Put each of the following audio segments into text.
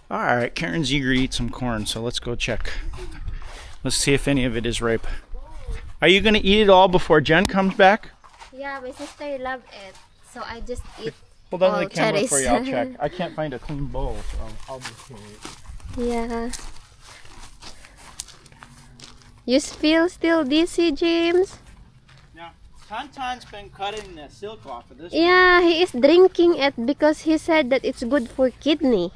All right, Karen's eager to eat some corn, so let's go check. Let's see if any of it is ripe. Are you gonna eat it all before Jen comes back? Yeah, my sister loves it, so I just eat. Hold on to the camera cherries. for you. I'll check. I can't find a clean bowl, so I'll just carry it. Yeah. You feel still dizzy, James? Now, Tantan's been cutting the silk off of this. Yeah, he is drinking it because he said that it's good for kidney.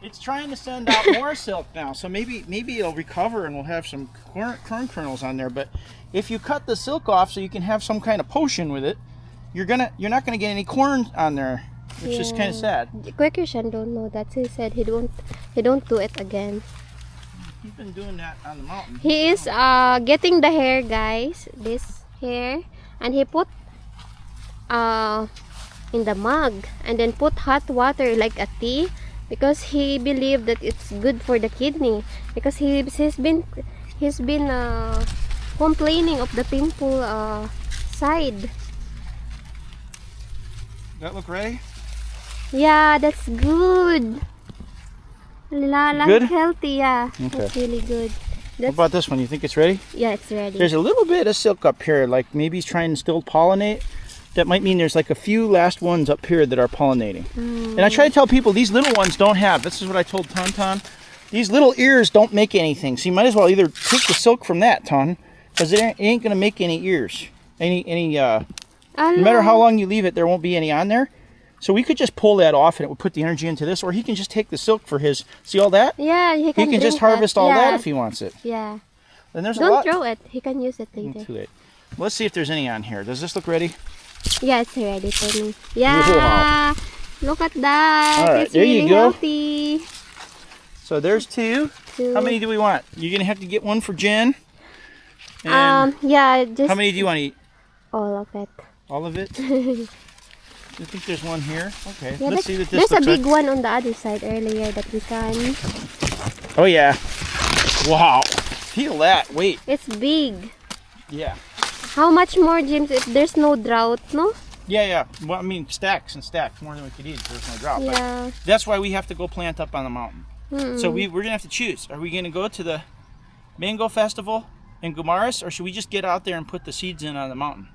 It's trying to send out more silk now, so maybe it'll recover and we'll have some corn kernels on there. But if you cut the silk off so you can have some kind of potion with it, you're not gonna get any corn on there, which is kind of sad. Quakershan don't know that. He said he don't do it again. He's been doing that on the mountain. He is getting the hair, guys. This hair, and he put in the mug and then put hot water like a tea. Because he believed that it's good for the kidney. Because he's been complaining of the pimple side. That look ready? Yeah, that's good. Good? Healthy, yeah. Okay. That's really good. What about this one? You think it's ready? Yeah, it's ready. There's a little bit of silk up here, like maybe he's trying to still pollinate. That might mean there's like a few last ones up here that are pollinating. And I try to tell people these little ones don't have. This is what I told Tantan. These little ears don't make anything. So you might as well either take the silk from that, Tan, because it ain't gonna make any ears. No matter how long you leave it, there won't be any on there. So we could just pull that off and it would put the energy into this, or he can just take the silk for his. See all that? Yeah, he can just harvest all that if he wants it. Yeah. And there's Don't throw it. He can use it later. Too late. Let's see if there's any on here. Does this look ready? Yeah, it's ready for me. Yeah. Wow. Look at that. All right, it's there really you go. healthy. So there's two. Two. How many do we want? You're gonna have to get one for Jen. And yeah, just how many do you want to eat? all of it. All of it? I think there's one here. Okay. Yeah, Let's see what this there's a looks big like. one on the other side earlier that we can. Oh yeah. Wow. Feel that. Wait. It's big. Yeah. How much more, James, if there's no drought, no? Yeah. Well, I mean, stacks and stacks, more than we could eat if there's no drought. Yeah. But that's why we have to go plant up on the mountain. So we're gonna have to choose. Are we gonna go to the mango festival in Gumaras, or should we just get out there and put the seeds in on the mountain?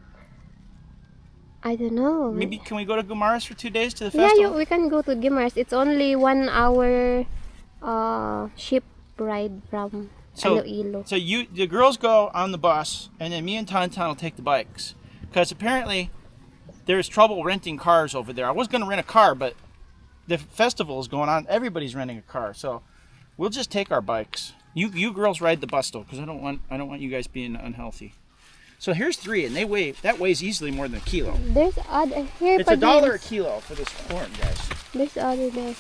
I don't know. Maybe can we go to Gumaras for 2 days to the Yeah, festival? we can go to Guimaras. It's only 1 hour ship ride from Iloilo. So the girls go on the bus, and then me and Tantan will take the bikes. Because apparently there's trouble renting cars over there. I was going to rent a car, but the festival is going on. Everybody's renting a car, so we'll just take our bikes. You girls ride the bus though, because I don't want you guys being unhealthy. So here's 3, and that weighs easily more than a kilo. There's other here. It's $1 a kilo for this corn, guys. There's other there.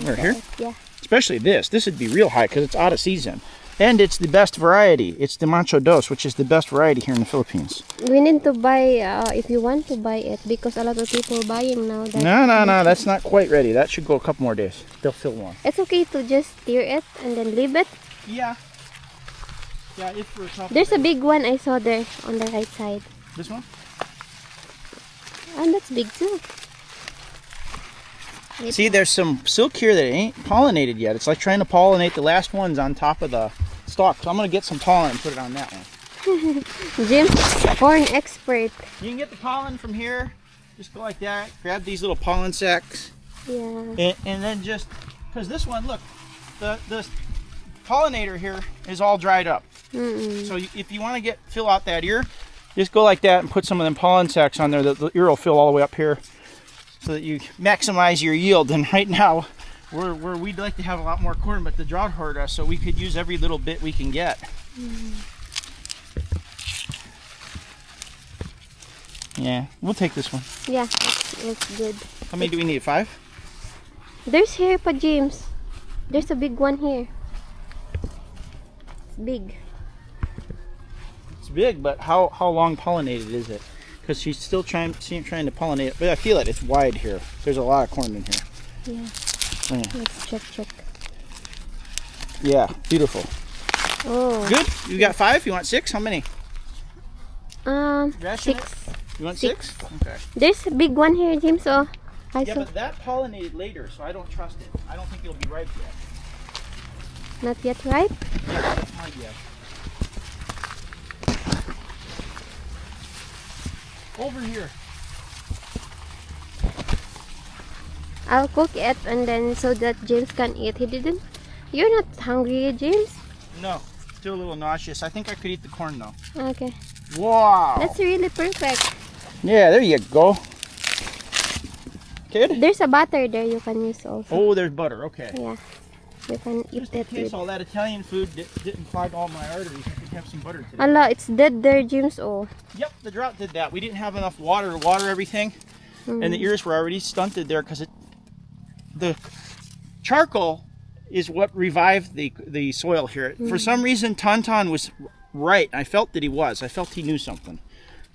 Right here? Yeah. Especially this would be real high because it's out of season. And it's the best variety. It's the Macho, which is the best variety here in the Philippines. We need to buy, if you want to buy it, because a lot of people buying now. No, that's not quite ready. That should go a couple more days. They'll feel warm. It's okay to just stir it and then leave it. Yeah. Yeah, it's for a couple There's a days. big one I saw there on the right side. This one? And that's big too. See, there's some silk here that ain't pollinated yet. It's like trying to pollinate the last ones on top of the stalk. So I'm going to get some pollen and put it on that one. Jim, corn expert. You can get the pollen from here. Just go like that. Grab these little pollen sacs. Yeah. And then just, because this one, look, the pollinator here is all dried up. So if you want to fill out that ear, just go like that and put some of them pollen sacs on there. The ear will fill all the way up here so that you maximize your yield. And right now, we'd like to have a lot more corn, but the drought hurt us, so we could use every little bit we can get. Yeah, we'll take this one. Yeah, it's good. How many do we need? 5? There's here pa, James. There's a big one here. It's big. It's big, but how long pollinated is it? Because she's still trying to pollinate it. But I feel it. It's wide here. There's a lot of corn in here. Yeah. Yeah. Let's check. Yeah, beautiful. Oh. Good. You got 5? You want 6? How many? Ration 6. it? You want Six. 6? Okay. There's a big one here, James. Oh, I Yeah, saw. but that pollinated later, so I don't trust it. I don't think it'll be ripe yet. Not yet ripe? Yeah, that's my guess. Over here. I'll cook it and then so that James can eat. He didn't. You're not hungry, James? No, still a little nauseous. I think I could eat the corn though. Okay. Wow. That's really perfect. Yeah, there you go. Good? There's a butter there you can use also. Oh, there's butter. Okay. Yeah. You can eat Just in it case with. all that Italian food didn't clog all my arteries, I could have some butter today. Allah, it's dead there, James. Oh. Yep, the drought did that. We didn't have enough water to water everything, and the ears were already stunted there because the charcoal is what revived the soil here. For some reason, Tauntaun was right. I felt that he was. I felt he knew something.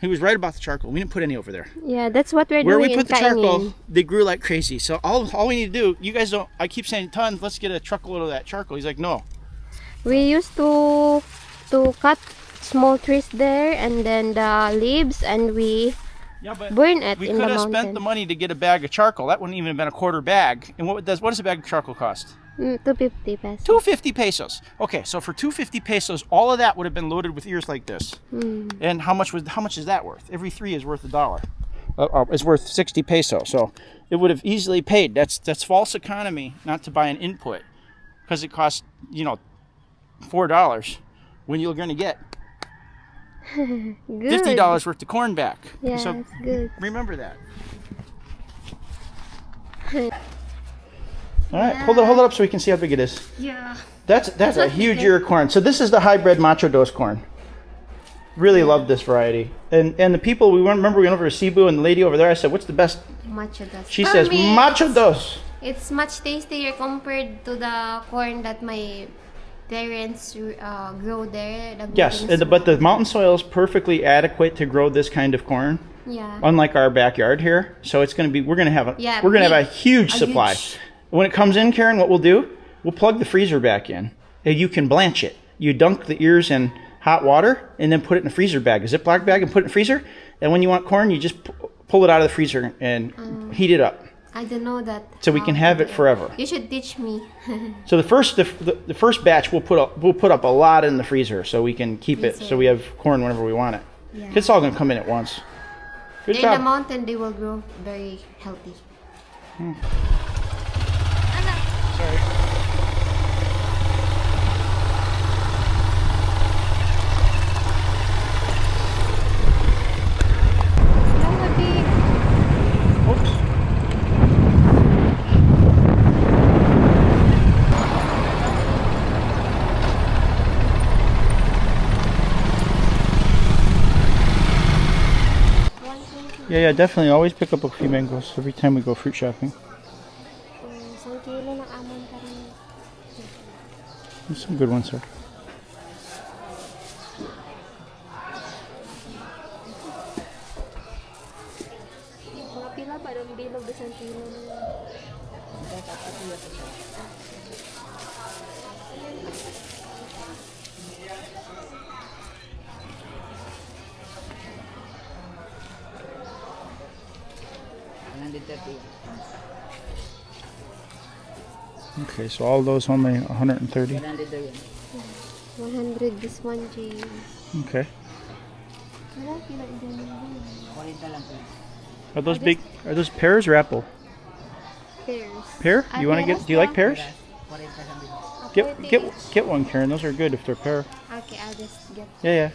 He was right about the charcoal. We didn't put any over there. Yeah, that's what we're Where doing. we put the kainin. charcoal, they grew like crazy. So all we need to do, you guys don't, I keep saying, Ton, let's get a truckload of that charcoal. He's like, no. We used to cut small trees there and then the leaves and we Yeah, but burn it we in could the have mountain. spent the money to get a bag of charcoal. That wouldn't even have been a quarter bag. And what does a bag of charcoal cost? 250 pesos. 250 pesos. Okay, so for 250 pesos, all of that would have been loaded with ears like this. And how much is that worth? Every 3 is worth $1. Is worth 60 pesos. So it would have easily paid. That's false economy not to buy an input because it costs, $4 when you're going to get Good. $50 worth of corn back. Yeah, So it's good. remember that. All right, hold it up so we can see how big it is. Yeah. That's a huge ear of corn. So this is the hybrid Macho Dos corn. Really love this variety. And the people, we went over to Cebu, and the lady over there, I said, what's the best? Macho Dos. She For says, me, Macho Dos. It's much tastier compared to the corn that my parents grow there. The Yes, gluten but the mountain soil is perfectly adequate to grow this kind of corn. Yeah. Unlike our backyard here. So it's going to be, we're going to have Yeah, a huge supply. huge- When it comes in, Karen, what we'll do, we'll plug the freezer back in. And you can blanch it. You dunk the ears in hot water and then put it in a freezer bag, a Ziploc bag, and put it in the freezer. And when you want corn, you just pull it out of the freezer and heat it up. I don't know that. So we can have it forever. You should teach me. So the first batch we'll put up a lot in the freezer so we can keep it so we have corn whenever we want it. Yeah. It's all gonna come in at once. Good In job. the mountain, they will grow very healthy. Sorry. Oops. Yeah, definitely. Always pick up a few mangoes every time we go fruit shopping. There's some good ones here. Okay, so all those only 130. 100 this one, James. Okay. Are those big? Are those pears or apple? Pears. Pear? Ah, You want to pears get? Do you like lang. pears? Forty. Get one, Karen. Those are good if they're pear. Okay, I'll just get. Yeah.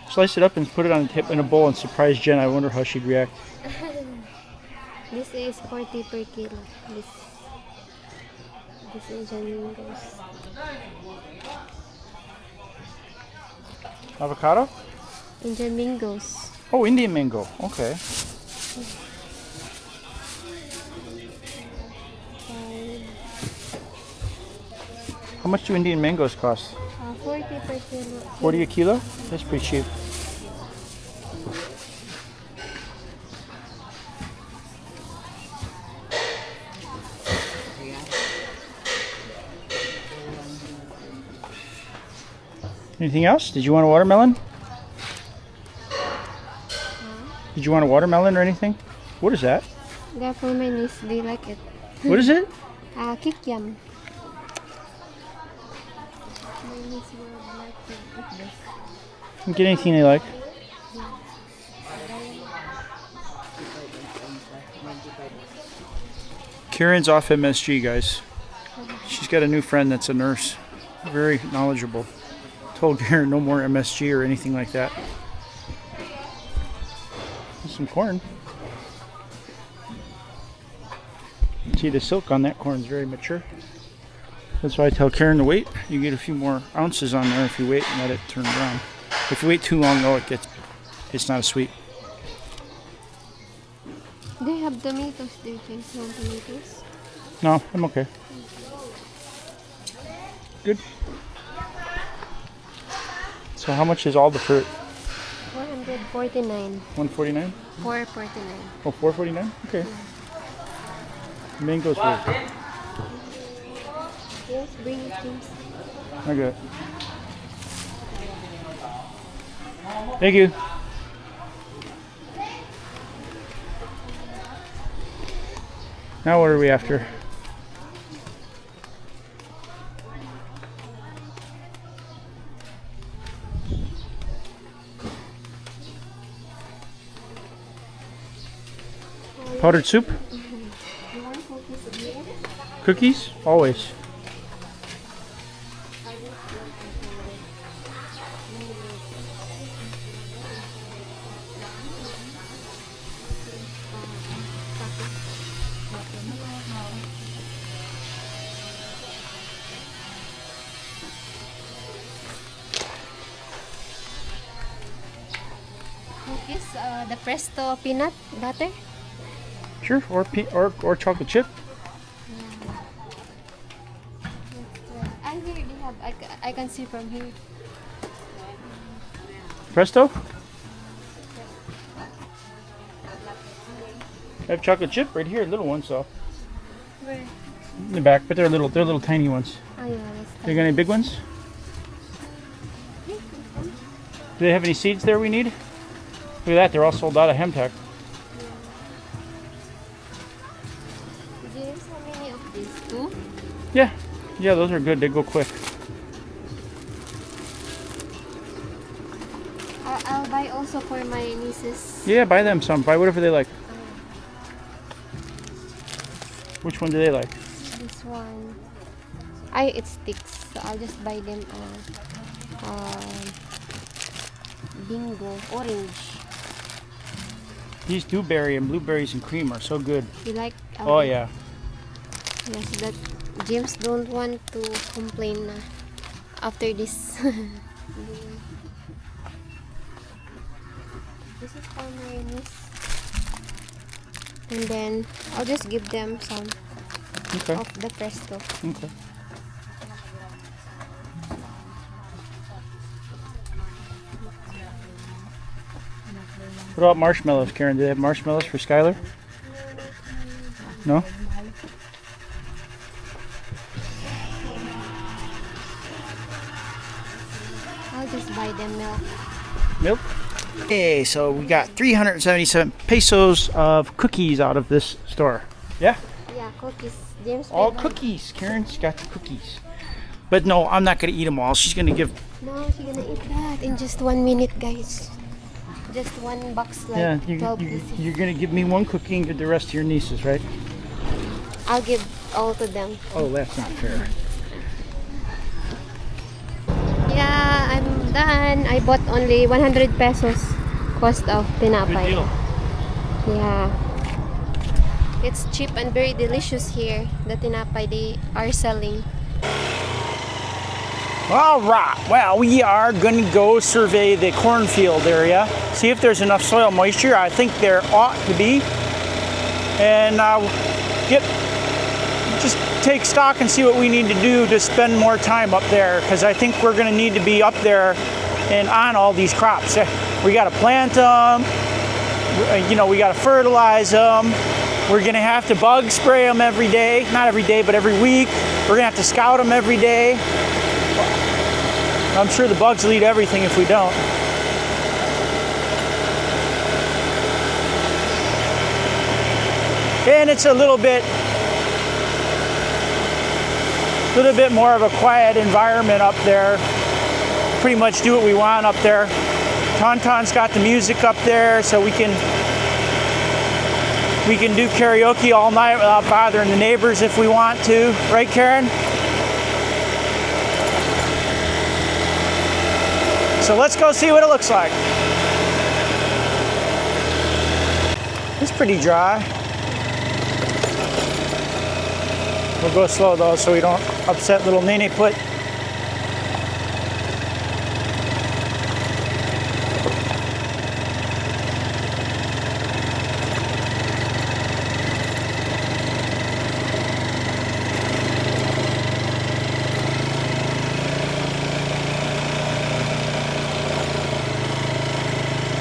Slice it up and put it on the tip in a bowl and surprise Jen. I wonder how she'd react. This is 40 per kilo. This Indian mangoes. Avocado? Indian mangoes. Oh, Indian mango. Okay. How much do Indian mangoes cost? 40 per kilo. 40 a kilo? That's pretty cheap. Anything else? Did you want a watermelon? Did you want a watermelon or anything? What is that? Yeah, for my niece, they like it. What is it? Kikiam. My niece would like to eat this. Get anything they like. Karen's off MSG, guys. She's got a new friend that's a nurse. Very knowledgeable. Told Karen no more MSG or anything like that. Some corn. See, the silk on that corn is very mature. That's why I tell Karen to wait. You get a few more ounces on there if you wait and let it turn brown. If you wait too long, though, it's not as sweet. They have tomatoes. Do you guys want tomatoes? No, I'm okay. Good. So how much is all the fruit? 449. 149? 449. Oh, 449? Okay. Mangoes were. Yes, bring it, James. Okay. Thank you. Now what are we after? Powdered soup? Cookies? Always. Cookies, the Presto peanut butter. Sure, or chocolate chip. I hear they have, I can see from here. Presto? I have chocolate chip right here, little ones though. Where? In the back, but they're little tiny ones. Oh yeah, that's You got any big ones? Do they have any seeds there we need? Look at that, they're all sold out of Hemtech. Do you have how many of these? Two? Yeah, those are good. They go quick. I'll buy also for my nieces. Yeah, buy them some. Buy whatever they like. Which one do they like? This one. It sticks. So I'll just buy them bingo orange. These dewberry and blueberries and cream are so good. You like? Oh yeah. Yes, that James don't want to complain after this. This is for my niece. And then I'll just give them some Okay. of the Presto. Okay. What about marshmallows, Karen? Do they have marshmallows for Skylar? No? I'll just buy them milk. Milk? Okay, so we got 377 pesos of cookies out of this store. Yeah? Yeah, cookies. James. All favorite. cookies. Karen's got the cookies. But no, I'm not going to eat them all. She's going to give... No, she's gonna eat that in just 1 minute, guys. Just one box, like Yeah, 12 pieces. you're going to give me one cookie and give the rest to your nieces, right? I'll give all to them. Oh, that's not fair. Yeah, I'm done. I bought only 100 pesos cost of Good tinapay. deal. Yeah. It's cheap and very delicious here. The tinapay they are selling. All right, well, we are going to go survey the cornfield area, see if there's enough soil moisture. I think there ought to be. And just take stock and see what we need to do to spend more time up there, because I think we're going to need to be up there and on all these crops. We got to plant them, we got to fertilize them. We're going to have to bug spray them every day, not every day, but every week. We're going to have to scout them every day. I'm sure the bugs will eat everything if we don't. And it's a little bit more of a quiet environment up there. Pretty much do what we want up there. Tauntaun's got the music up there, so we can do karaoke all night without bothering the neighbors if we want to. Right, Karen? So let's go see what it looks like. It's pretty dry. We'll go slow though so we don't upset little Nene Put.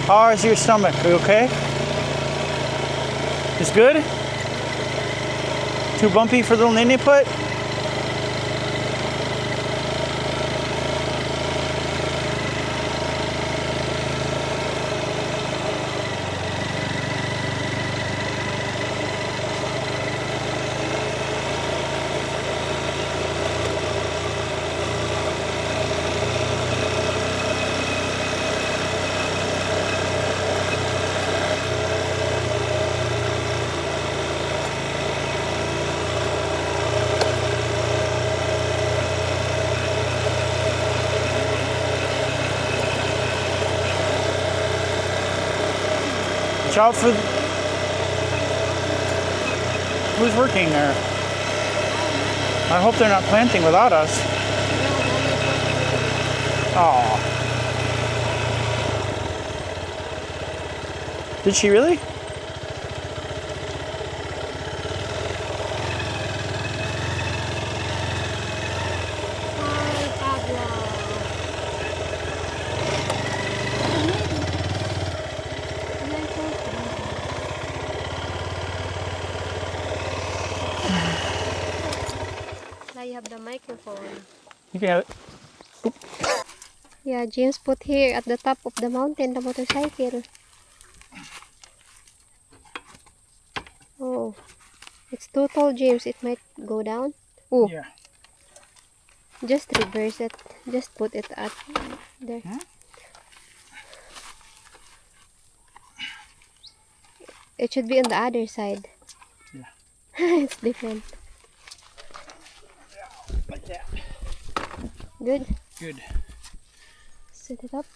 How is your stomach? Are you okay? It's good? Too bumpy for little Nene Put? Watch out for... Who's working there? I hope they're not planting without us. Oh. Did she really? Now you have the microphone. You can have it. Oop. Yeah, James put here at the top of the mountain the motorcycle. Oh, it's too tall, James. It might go down. Oh, Yeah. just reverse it. Just put it at there. Huh? It should be on the other side. Yeah. It's different. Like that. Good. Good. Set it up.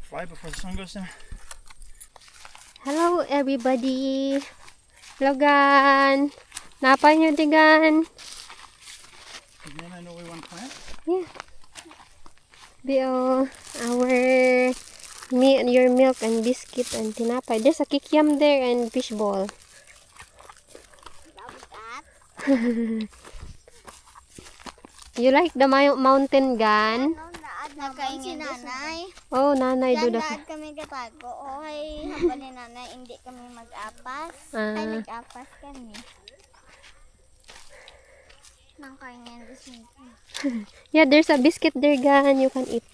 Fly before the sun goes down. Hello, everybody. Hello, Gan. Napa nyo, Gan? And then I know we want to plant. Yeah. Bio, your milk and biscuit and tinapay. There's a kikiam there and fishball. You like the mountain, Gan? Nakain si nanay. Oh, nanay, do Diyan the... lahat kami katago. Okay, habang ni nanay, hindi kami mag-apas. Ay, Ah. nag-apas kami. Nakain yan this meeting. Yeah, there's a biscuit there, Gan. You can eat.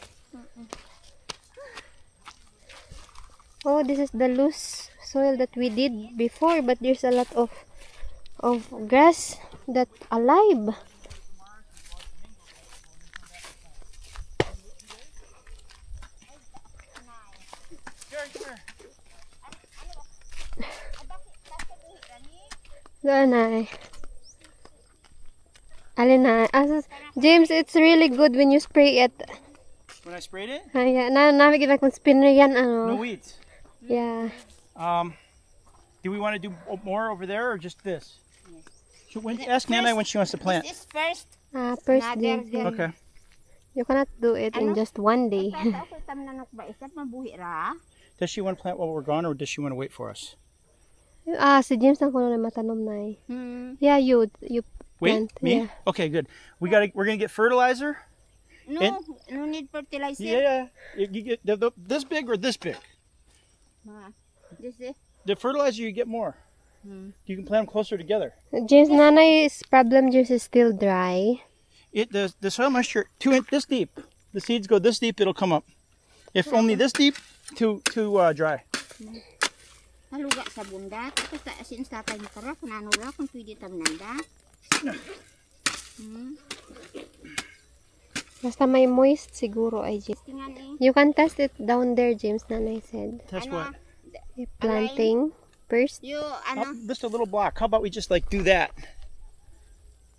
Oh, this is the loose soil that we did before, but there's a lot of grass that alive. Doon na. Alin na. James, it's really good when you spray it. When I sprayed it? Yeah, nakikita kong spinner yan, ano. No weeds. Yeah. Do we want to do more over there or just this? Ask Nana when she wants to plant. This is first. First James. Yeah. Okay. You cannot do it in just one day. Does she want to plant while we're gone or does she want to wait for us? Si James ang kuno na matanom na eh. Yeah, you Wait, plant. me? Yeah. Okay, good. We're gonna get fertilizer. No, no need fertilizer. Yeah. You get this big or this big. This is. The fertilizer you get more. You can plant them closer together. James, nanay's problem, James, is still dry. The soil moisture this deep. The seeds go this deep, it'll come up. If only this deep, too dry. haluga sa bunda. Tapos asin sa tatay mo kara. Kunanura kung pwede tam nanda. Basta may moist siguro ay James. Tingan eh. You can test it down there, James, Nanay said. Test Ano, what? Planting first. Yung Oh, just a little block. How about we just like do that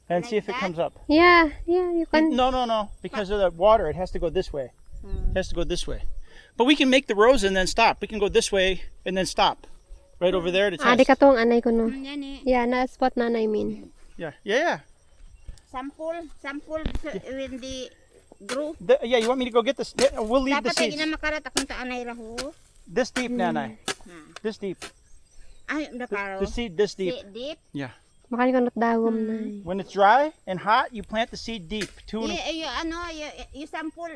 and see if Like it that? comes up? Yeah, you can. No. Because of the water, it has to go this way. It has to go this way. But we can make the rows and then stop. We can go this way and then stop. Right over there to Ah, di test. katong anay ko no. yan eh. Yeah, na spot Nanay mean. Yeah. Sample when the group. Yeah, you want me to go get this? We'll leave the Dapat ay seeds. ginamakarat akong taanay raho. This deep, Nanay. This deep. Ay, nakaro. The seed this deep. Deep. Yeah. Makani ko not dagom na. When it's dry and hot, you plant the seed deep. Yung sample.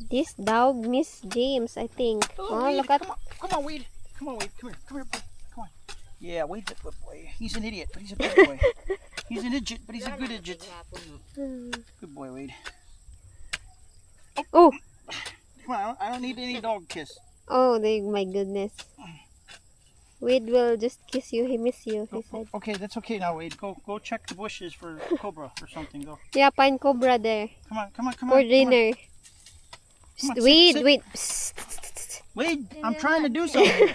This dog miss James, I think. Oh, Wade, look at. Come on, Wade. Come here, boy. Come on. Yeah, Wade's a good boy. He's an idiot, but he's a good boy. He's an idiot, but he's a good idiot. Good boy, Wade. Oh, Come on, I don't need any dog kiss. my goodness. Wade will just kiss you. He miss you. He said. Okay, that's okay now, Wade. Go check the bushes for cobra or something. Go. Yeah, find cobra there Come on. for dinner. Come on, sit, Wade, sit. wait. Wade, I'm trying to do something.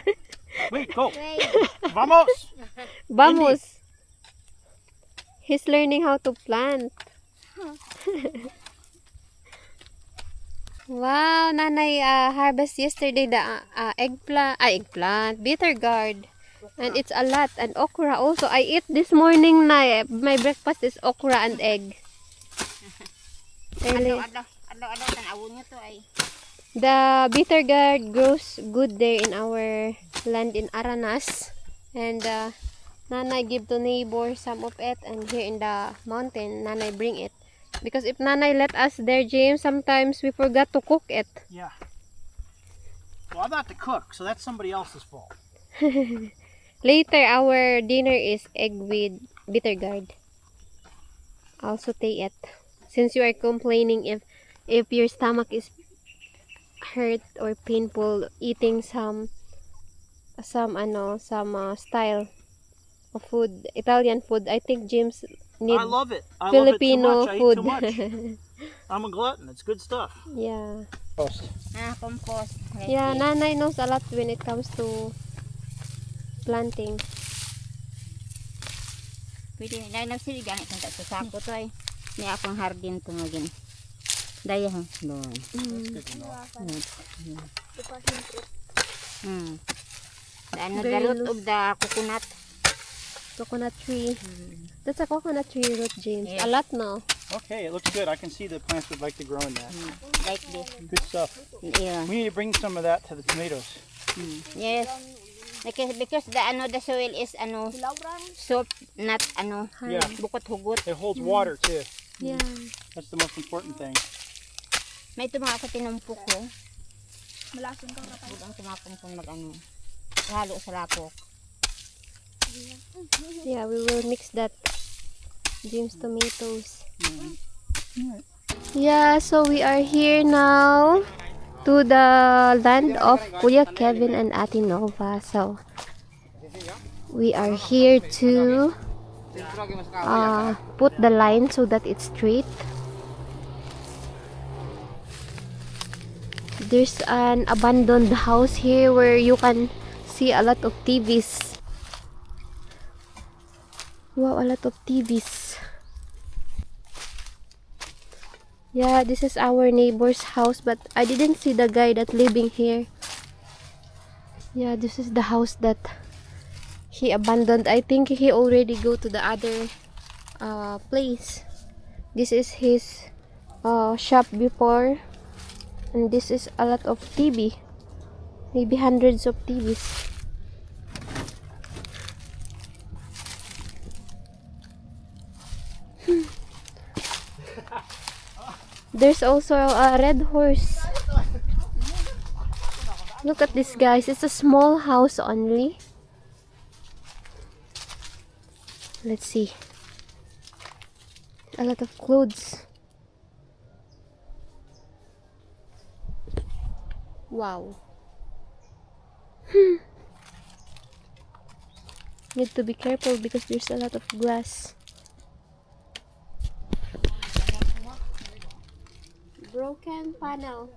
Wade, go. Vamos. Vamos. He's learning how to plant. Wow, Nanay harvest yesterday the eggplant, bitter gourd. And it's a lot. And okra also. I eat this morning na my breakfast is okra and egg. Early. Adlaw tanawon nyo to ay. The bitter gourd grows good there in our land in Aranas. And Nanay give to neighbor some of it. And here in the mountain, Nanay bring it. Because if Nanay let us there, James, sometimes we forgot to cook it. Yeah. Well, I'm not the cook, so that's somebody else's fault. Later, our dinner is egg with bitter gourd. I'll saute it. Since you are complaining if your stomach is hurt or painful eating some style of food, Italian food, I think James need I love it. I Filipino love it food. too much. I eat too much. I'm a glutton. It's good stuff. Yeah. Compost. Yeah, Nanay knows a lot when it comes to planting. Pwede na nagsili ganit sa sako to ay. Ni akong hardin to ngagin. Daya ho. Doon. That's good to know. Ano Very dalot loose. og the coconut. Coconut tree. That's a coconut tree root, James. Yeah. A lot now. Okay, it looks good. I can see the plants would like to grow in that. Like this. Good stuff. Yeah. We need to bring some of that to the tomatoes. Yes. Because the soil is soft, not Yeah. bukot hugot. It holds water too. Yeah. That's the most important thing. May tumaka ko tinumpok ko. Malason ka kapag. Budang tumapon kung halo sa lapok. Yeah, we will mix that Jim's tomatoes. Yeah, so we are here now to the land of Kuya Kevin and Ate Nova. So we are here to put the line so that it's straight. There's an abandoned house here where you can see a lot of TVs. Wow, a lot of TVs. Yeah, this is our neighbor's house, but I didn't see the guy that living here. Yeah, this is the house that he abandoned. I think he already go to the other place. This is his shop before, and this is a lot of TV. Maybe hundreds of TVs. There's also a red horse. Look at this, guys. It's a small house only. Let's see. A lot of clothes. Wow. Need to be careful because there's a lot of glass. Broken panel.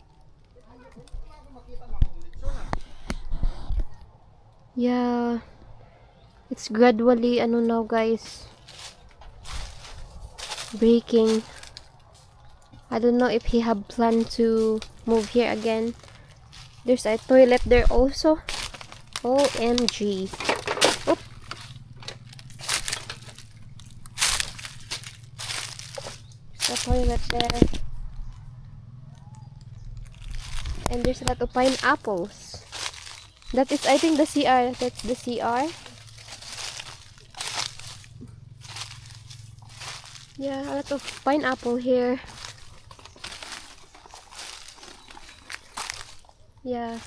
Yeah. It's gradually, now guys, breaking. I don't know if he have planned to move here again. There's a toilet there also. OMG. Oop. There's a toilet there. And there's a lot of pineapples. That is, I think, the CR. That's the CR. Yeah, a lot of pineapple here. Yeah.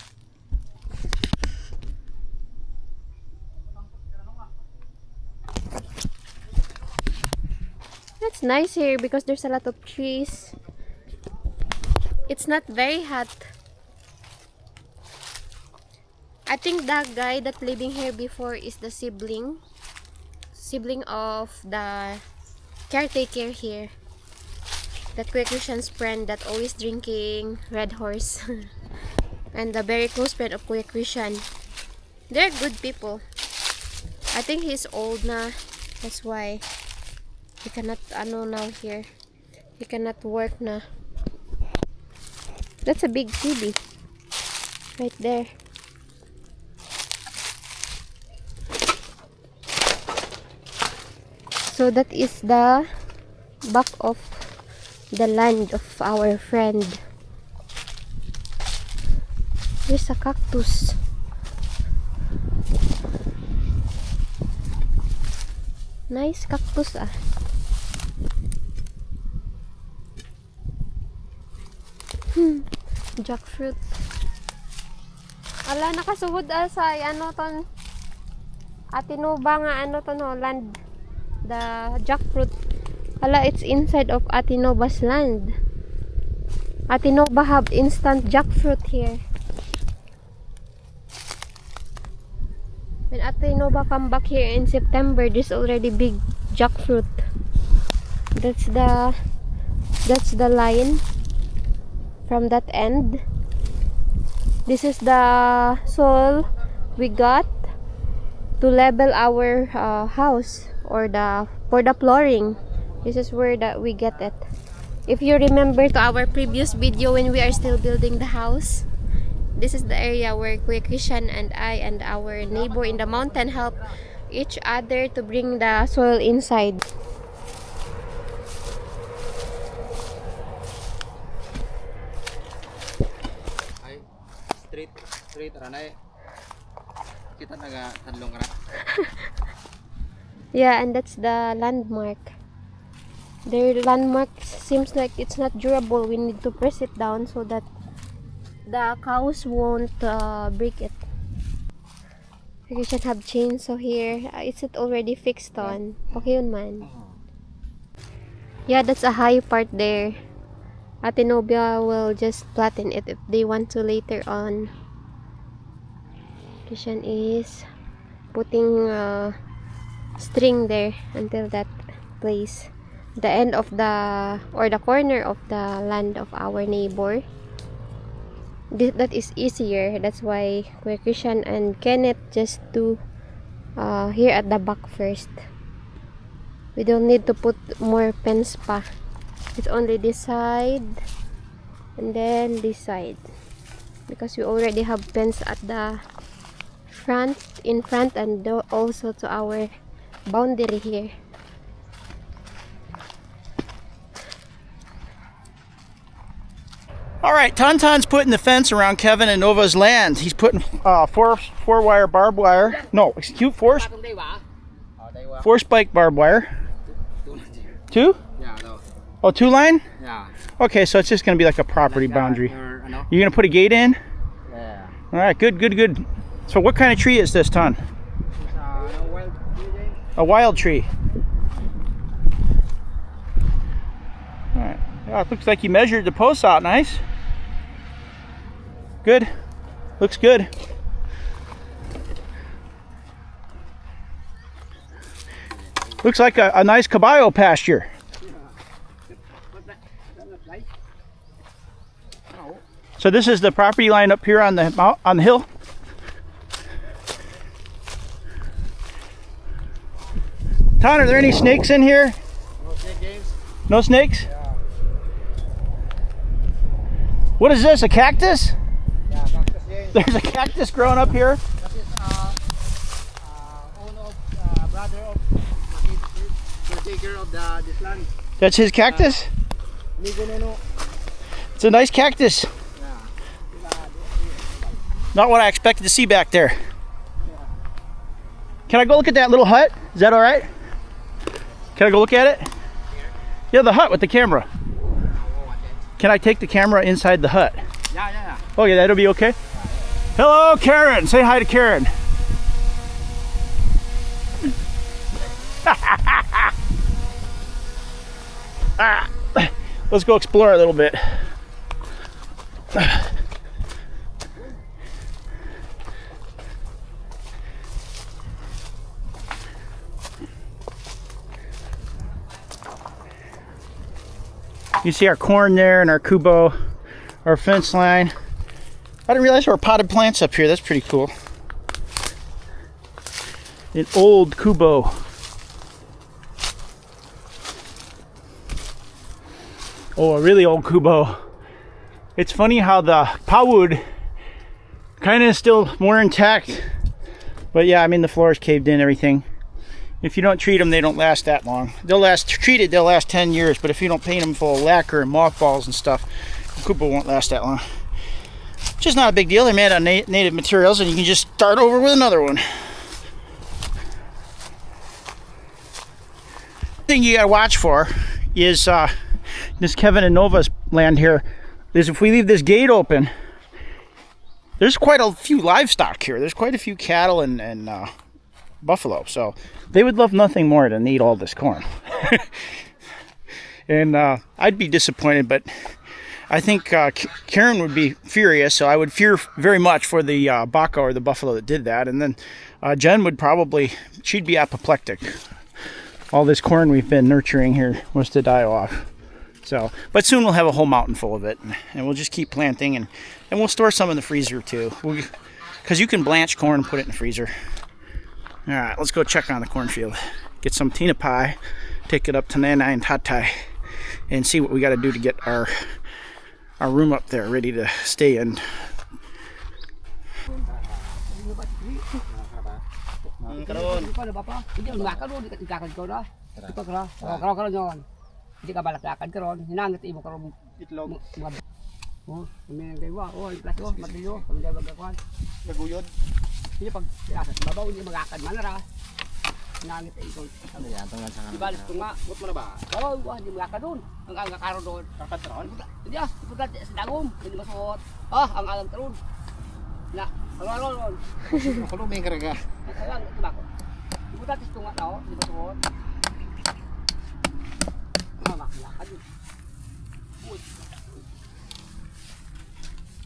That's nice here because there's a lot of trees. It's not very hot. I think the guy that living here before is the sibling of the caretaker here. That Kuya Christian's friend that always drinking Red Horse. And the very close friend of Kuya Christian. They're good people. I think he's old na. That's why he cannot now here. He cannot work na. That's a big TV. Right there. So that is the back of the land of our friend. There's a cactus. Nice cactus ah. Jackfruit. Ala, nakasuhod sa ton Atinoba nga no land. The jackfruit. Hala, it's inside of Atinoba's land. Atinova have instant jackfruit here. When Atinova come back here in September, there's already big jackfruit. That's the line from that end. This is the soil we got to level our house. Or for the flooring. This is where we get it. If you remember to our previous video when we are still building the house, this is the area where Kuya Christian and I and our neighbor in the mountain help each other to bring the soil inside. Ay, straight ranay. Kita naga tadlong ka na. Yeah, and that's the landmark. Their landmark seems like it's not durable. We need to press it down so that the cows won't break it. You should have chainsaw here. Is it already fixed on? Okay yun man. Yeah, that's a high part there. Ate Nobia will just flatten it if they want to later on. Christian is putting string there until that place. The end of the, or the corner of the land of our neighbor. That is easier. That's why Kuya Christian and Kenneth just do here at the back first. We don't need to put more pens pa. It's only this side and then this side, because we already have pens at the front, in front, and also to our boundary here. All right, Tonton's putting the fence around Kevin and Nova's land. He's putting four wire barbed wire. No, excuse, four spike barbed wire. Two? Yeah, no. Oh, 2-line? Yeah. Okay, so it's just gonna be like a property boundary. Ano? You're gonna put a gate in? Yeah. All right, good. So what kind of tree is this, Ton? Wild DJ. A wild tree. All right. Yeah, it looks like you measured the posts out nice. Good. Looks good. Looks like a nice caballo pasture. So this is the property line up here on the hill. Ton, are there any snakes in here? No snake games? No snakes? Yeah. What is this, a cactus? Yeah, cactus games. There's a cactus growing up here. That is own of brother of caretaker of this land. That's his cactus? Migonono. It's a nice cactus. Not what I expected to see back there. Can I go look at that little hut? Is that all right? Can I go look at it? Yeah, the hut with the camera. Can I take the camera inside the hut? Yeah. Oh yeah, that'll be okay. Hello, Karen. Say hi to Karen. Let's go explore a little bit. You see our corn there and our kubo, our fence line. I didn't realize there were potted plants up here. That's pretty cool. An old kubo. Oh, a really old kubo. It's funny how the plywood kind of is still more intact. But yeah, I mean the floor is caved in, everything. If you don't treat them, they don't last that long. They'll last, treated, they'll last 10 years, but if you don't paint them full of lacquer and mothballs and stuff, the kubo won't last that long. Which is not a big deal. They're made on native materials, and you can just start over with another one. The thing you gotta watch for is this Kevin and Nova's land here, is if we leave this gate open, there's quite a few livestock here. There's quite a few cattle and buffalo, so they would love nothing more than eat all this corn. And I'd be disappointed, but I think Karen would be furious, so I would fear very much for the baka or the buffalo that did that. And then Jen would probably, she'd be apoplectic. All this corn we've been nurturing here was to die off. So, but soon we'll have a whole mountain full of it, and we'll just keep planting, and we'll store some in the freezer too, because you can blanch corn and put it in the freezer. All right, let's go check on the cornfield. Get some tina pie, take it up to Nana and Tatai, and see what we got to do to get our room up there ready to stay in. Hindi ka balak-lakad karon, hinangit imo karon itlog. Oh, kami daywa, oh, plato, matiyo, kami daywa gakwan. Naguyod. Hindi pag babaw ni magakad man ra. Hinangit imo. Ano yan? Tunggal sa Di balis ko nga, but mo na ba? Babaw, di magakad doon. Ang aga karon doon. Kakad ron? Hindi ah, ipugat sa dagom, hindi masuot. Ah, ang alam karon. Na, ron. Ako may karaga. Ayan, ito ba ko? Ipugat sa tunga daw, di masuot. Lakad yun.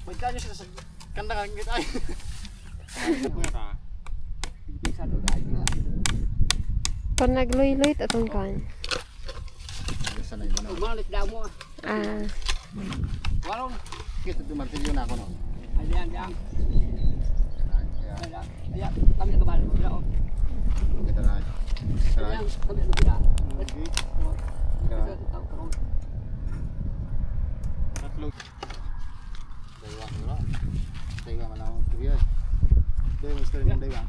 May kanyo siya sa kanda nga ngit ay. Bisa doon tayo. Pag nagloy-loy atong kan. Sana iba na. Umalit daw mo. Ah, Walong. Kita dumartilyo na ako no. Ayan, ayan. Ayan, kami nagkabal. Kita na. Ayan, kami nagkabal. Tatlo. Daywa. Daywa malawang kuya. Daywa story ng daywa.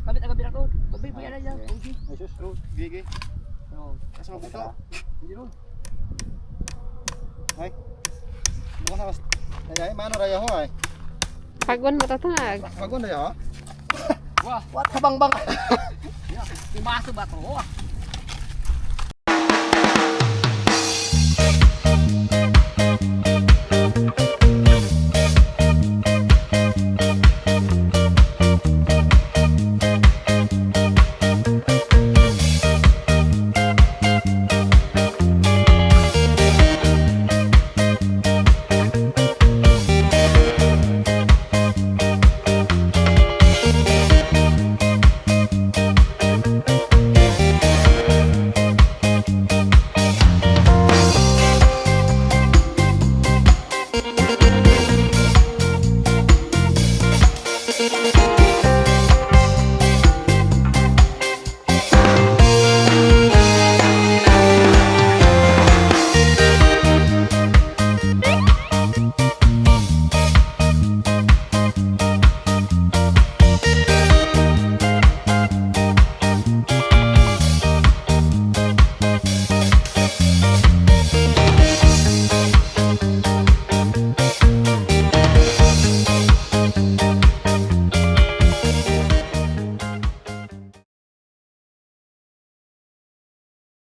Kami nagkabal ko. Kami pa yan yan. Ay sus, gigi. Asa mo buto? Hindi ron. Ay. Bukas ay mano raya ho ay. pagwan matatag. Bago na ya. Wah, What habang bang. pumasok ba to?